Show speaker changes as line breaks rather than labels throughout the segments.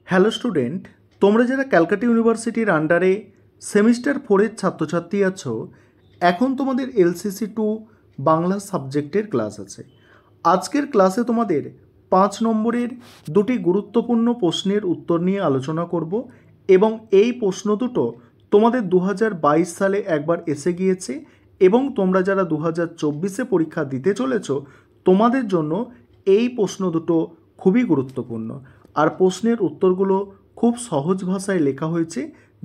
Hello student, তোমরা যারা ক্যালকাটা ইউনিভার্সিটির আন্ডারে সেমিস্টার 4-এর ছাত্রছাত্রী আছো, এখন তোমাদের এলসিসি 2 বাংলা সাবজেক্টের ক্লাস আছে। আজকের ক্লাসে তোমাদের 5 নম্বরের দুটি গুরুত্বপূর্ণ প্রশ্নের উত্তর নিয়ে আলোচনা করব এবং এই প্রশ্ন দুটো তোমাদের 2022 সালে একবার এসে গিয়েছে এবং তোমরা যারা 2024-এ পরীক্ষা দিতে চলেছ তোমাদের জন্য এই প্রশ্ন দুটো খুবই গুরুত্বপূর্ণ। আর প্রশ্নের উত্তরগুলো খুব সহজ ভাষায় লেখা হয়েছে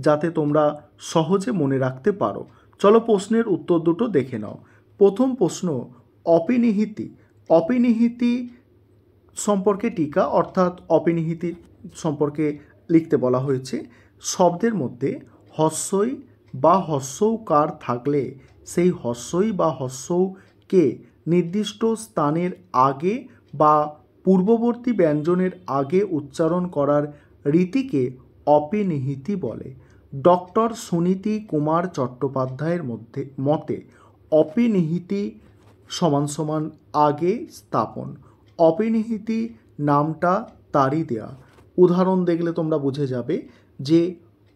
যাতে তোমরা সহজে মনে রাখতে পারো। চলো প্রশ্নের উত্তর দুটো দেখে নাও। প্রথম প্রশ্ন, অপিনিহিতি। অপিনিহিতি সম্পর্কে টিকা অর্থাৎ অপিনিহিতি সম্পর্কে লিখতে বলা হয়েছে। শব্দের মধ্যে হস্যই বা হস্যৌকার থাকলে সেই হস্যই বা হস্যৌকে নির্দিষ্ট স্থানের আগে বা পূর্ববর্তী ব্যঞ্জনের আগে উচ্চারণ করার রীতিকে অপিনিহিতি বলে। ডক্টর সুনীতি কুমার চট্টোপাধ্যায়ের মতে অপিনিহিতি সমান সমান আগে স্থাপন। অপিনিহিতি নামটা তারই দেয়া। উদাহরণ দেখলে তোমরা বুঝে যাবে যে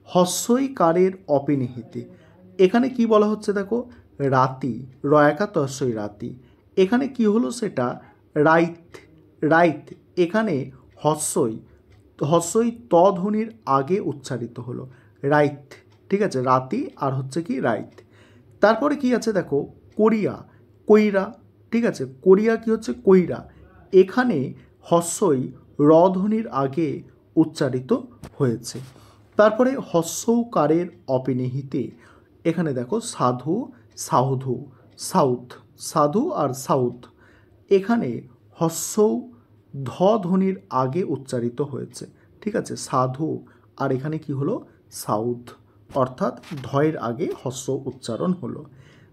হস্যইকারের অপিনিহিতি। এখানে কি বলা হচ্ছে দেখো, রাতি, রয়াকা তস্যই রাতি। এখানে কি হলো সেটা রাইত, রাইত। এখানে হস্যই ত ধ্বনির আগে উচ্চারিত হলো রাইত, ঠিক আছে, রাতি আর হচ্ছে কি রাইত। তারপরে কি আছে দেখো, কোরিয়া, কইরা, ঠিক আছে, কোরিয়া কি হচ্ছে কইরা। এখানে হস্যই র ধ্বনির আগে উচ্চারিত হয়েছে। তারপরে হস্যৌকারের অপিনিহিতে এখানে দেখো সাধু, সাউধু, সাউথ, সাধু আর সাউথ। এখানে হস্যৌ ধ ধ্বনির আগে উচ্চারিত হয়েছে, ঠিক আছে, সাধু। আর এখানে কি হলো সাউথ, অর্থাৎ ধয়ের আগে হস্য উচ্চারণ হলো।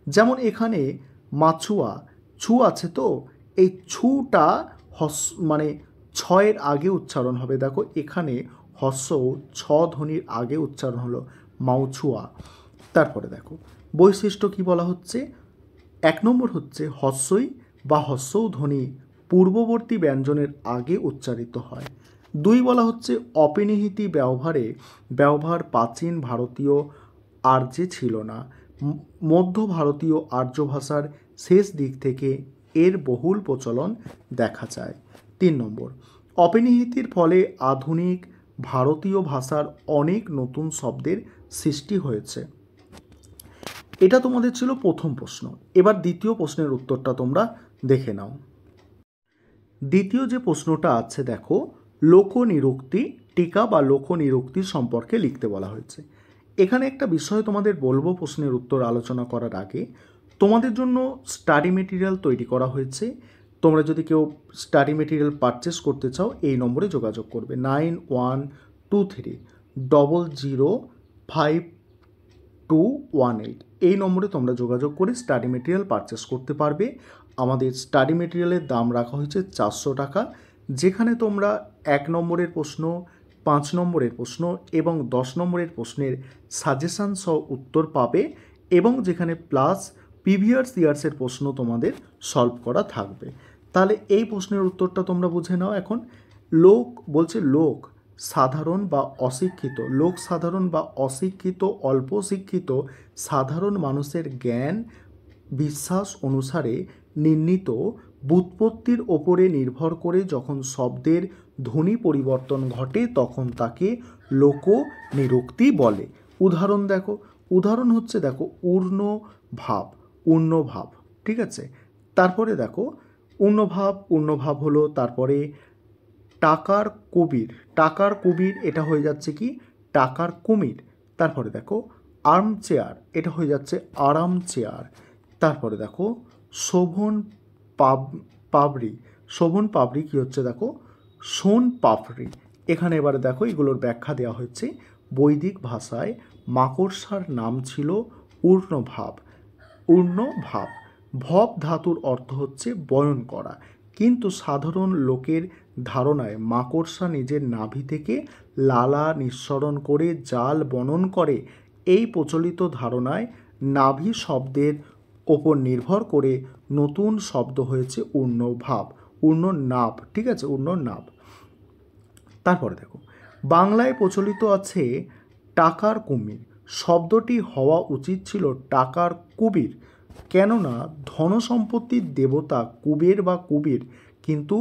যেমন এখানে মাছুয়া, ছু আছে তো, এই ছুটা মানে ছয়ের আগে উচ্চারণ হবে। দেখো এখানে হস্য ছ ধ্বনির আগে উচ্চারণ হলো মাউছুয়া। তারপরে দেখো বৈশিষ্ট্য কি বলা হচ্ছে। 1 নম্বর হচ্ছে হস্যই বা হস্যৌ ধ্বনি পূর্ববর্তী ব্যঞ্জনের আগে উচ্চারিত হয়। 2 বলা হচ্ছে অপিনিহিতি ব্যবহার প্রাচীন ভারতীয় আর্যে ছিল না, মধ্য ভারতীয় আর্য ভাষার শেষ দিক থেকে এর বহুল প্রচলন দেখা যায়। 3 নম্বর, অপিনিহিতির ফলে আধুনিক ভারতীয় ভাষার অনেক নতুন শব্দের সৃষ্টি হয়েছে। এটা তোমাদের ছিল প্রথম প্রশ্ন। এবার দ্বিতীয় প্রশ্নের উত্তরটা তোমরা দেখে নাও। দ্বিতীয় যে প্রশ্নটা আছে দেখো, লোকনিরুক্তি টিকা বা লোকনিরুক্তি সম্পর্কে লিখতে বলা হয়েছে। এখানে একটা বিষয় তোমাদের বলবো প্রশ্নের উত্তর আলোচনা করার আগে। তোমাদের জন্য স্টাডি মেটেরিয়াল তৈরি করা হয়েছে। তোমরা যদি কেউ স্টাডি মেটেরিয়াল পারচেস করতে চাও এই নম্বরে যোগাযোগ করবে 9123005218। এই নম্বরে তোমরা যোগাযোগ করে স্টাডি মেটেরিয়াল পারচেস করতে পারবে। আমাদের স্টাডি মেটেরিয়ালের দাম রাখা হয়েছে 400 টাকা, যেখানে তোমরা 1 নম্বরের প্রশ্ন, 5 নম্বরের প্রশ্ন এবং 10 নম্বরের প্রশ্নের সাজেশান সহ উত্তর পাবে এবং যেখানে প্লাস প্রিভিয়াস ইয়ার্সের প্রশ্ন তোমাদের সলভ করা থাকবে। তাহলে এই প্রশ্নের উত্তরটা তোমরা বুঝে নাও। এখন লোক বলছে লোক সাধারণ বা অশিক্ষিত, লোক সাধারণ বা অশিক্ষিত, অল্প শিক্ষিত সাধারণ মানুষের জ্ঞান বিশ্বাস অনুসারে নির্ণীত ব্যুৎপত্তির ওপরে নির্ভর করে যখন শব্দের ধ্বনি পরিবর্তন ঘটে তখন তাকে লোকনিরুক্তি বলে। উদাহরণ দেখো, উদাহরণ হচ্ছে দেখো ঊর্ণভাব, ঊর্ণভাব, ঠিক আছে। তারপরে দেখো ঊর্ণভাব হলো, তারপরে টাকার কবির, টাকার কবির এটা হয়ে যাচ্ছে কি টাকার কুমির। তারপরে দেখো আর্ম চেয়ার, এটা হয়ে যাচ্ছে আরাম চেয়ার। তারপরে দেখো শোভন পাবড়ি, শোভন পাবড়ি কী হচ্ছে দেখো সোন পাপড়ি। এখানে এবারে দেখো এগুলোর ব্যাখ্যা দেওয়া হচ্ছে। বৈদিক ভাষায় মাকড়সার নাম ছিল ঊর্ণভাব, ঊর্ণভাব। ভব ধাতুর অর্থ হচ্ছে বয়ন করা, কিন্তু সাধারণ লোকের ধারণায় মাকড়সা নিজের নাভি থেকে লালা নিঃসরণ করে জাল বনন করে। এই প্রচলিত ধারণায় নাভি শব্দের ওপর নির্ভর করে নতুন শব্দ হয়েছে ঊর্ণভাব, ঊর্ণনাভ, ঠিক আছে, ঊর্ণনাভ। তারপরে দেখো বাংলায় প্রচলিত আছে টাকার কুমির, শব্দটি হওয়া উচিত ছিল টাকার কুবির, কেননা ধনসম্পত্তির দেবতা কুবের বা কুবির, কিন্তু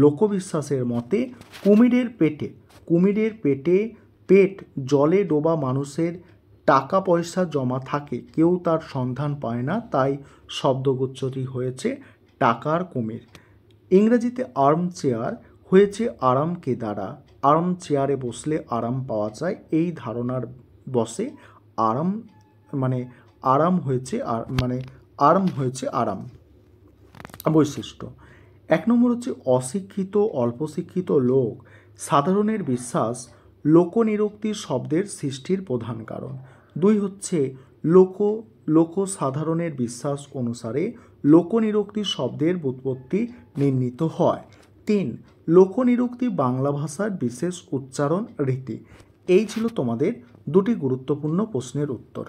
লোকবিশ্বাসের মতে কুমিরের পেট জলে ডোবা মানুষের টাকা পয়সা জমা থাকে, কেউ তার সন্ধান পায় না, তাই শব্দগুচ্ছটি হয়েছে টাকার কুমির। ইংরেজিতে আর্ম চেয়ার হয়েছে আরামকে দ্বারা, আর্ম চেয়ারে বসলে আরাম পাওয়া যায়, এই ধারণার বসে আরাম মানে আরাম হয়েছে আরাম হয়েছে আরাম। বৈশিষ্ট্য 1 নম্বর হচ্ছে অশিক্ষিত অল্প শিক্ষিত লোক সাধারণের বিশ্বাস লোকনিরুক্তি শব্দের সৃষ্টির প্রধান কারণ। 2 হচ্ছে লোক সাধারণের বিশ্বাস অনুসারে লোকনিরুক্তি শব্দের উৎপত্তি নির্ণীত হয়। 3 লোকনিরুক্তি বাংলা ভাষার বিশেষ উচ্চারণ রীতি। এই ছিল তোমাদের দুটি গুরুত্বপূর্ণ প্রশ্নের উত্তর।